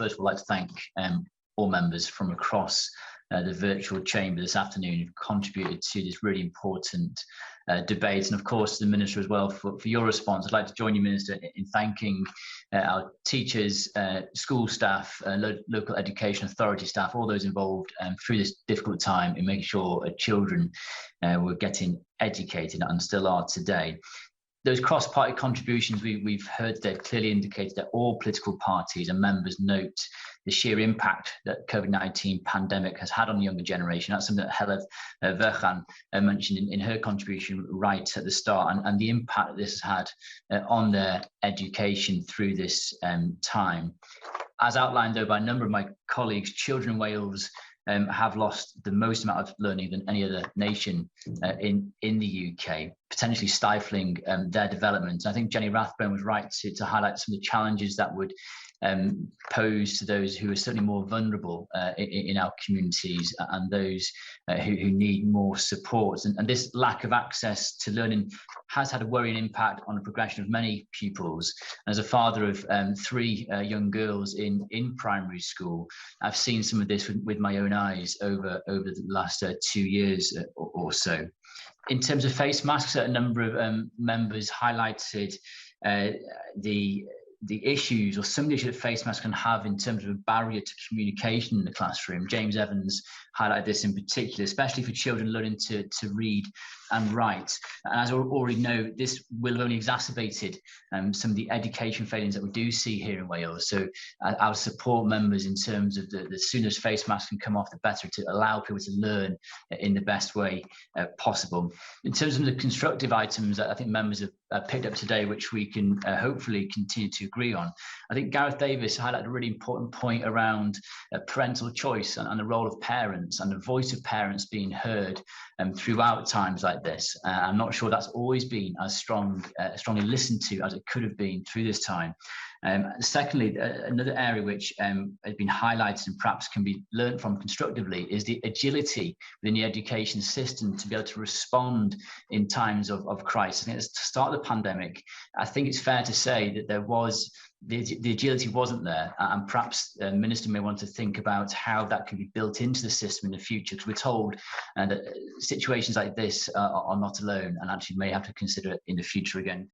first of all like to thank all members from across the virtual chamber this afternoon who've contributed to this really important debate, and of course the Minister as well for your response. I'd like to join you, Minister, in thanking our teachers, school staff, local education authority staff, all those involved through this difficult time in making sure children were getting educated and still are today. Those cross-party contributions we've heard today clearly indicated that all political parties and members note the sheer impact that COVID-19 pandemic has had on the younger generation. That's something that Helen Verchan mentioned in her contribution right at the start, and the impact that this has had on their education through this time. As outlined, though, by a number of my colleagues, children in Wales have lost the most amount of learning than any other nation in the UK, potentially stifling their development. I think Jenny Rathbone was right to highlight some of the challenges that would pose to those who are certainly more vulnerable in our communities and those who need more support. And this lack of access to learning has had a worrying impact on the progression of many pupils. As a father of 3 young girls in primary school, I've seen some of this with my own eyes over the last 2 years or so. In terms of face masks, a number of members highlighted the issues or some of the issues that face masks can have in terms of a barrier to communication in the classroom. James Evans highlighted this in particular, especially for children learning to read and write. And as I already know, this will have only exacerbated some of the education failings that we do see here in Wales. So I'll support members in terms of the sooner face masks can come off, the better, to allow people to learn in the best way possible. In terms of the constructive items that I think members have picked up today, which we can hopefully continue to agree on, I think Gareth Davis highlighted a really important point around parental choice and the role of parents and the voice of parents being heard throughout times like this. I'm not sure that's always been as strongly listened to as it could have been through this time. Secondly, another area which has been highlighted and perhaps can be learned from constructively is the agility within the education system to be able to respond in times of crisis. I think at the start of the pandemic, I think it's fair to say that there was the agility wasn't there, and perhaps the Minister may want to think about how that can be built into the system in the future, because we're told that situations like this are not alone and actually may have to consider it in the future again.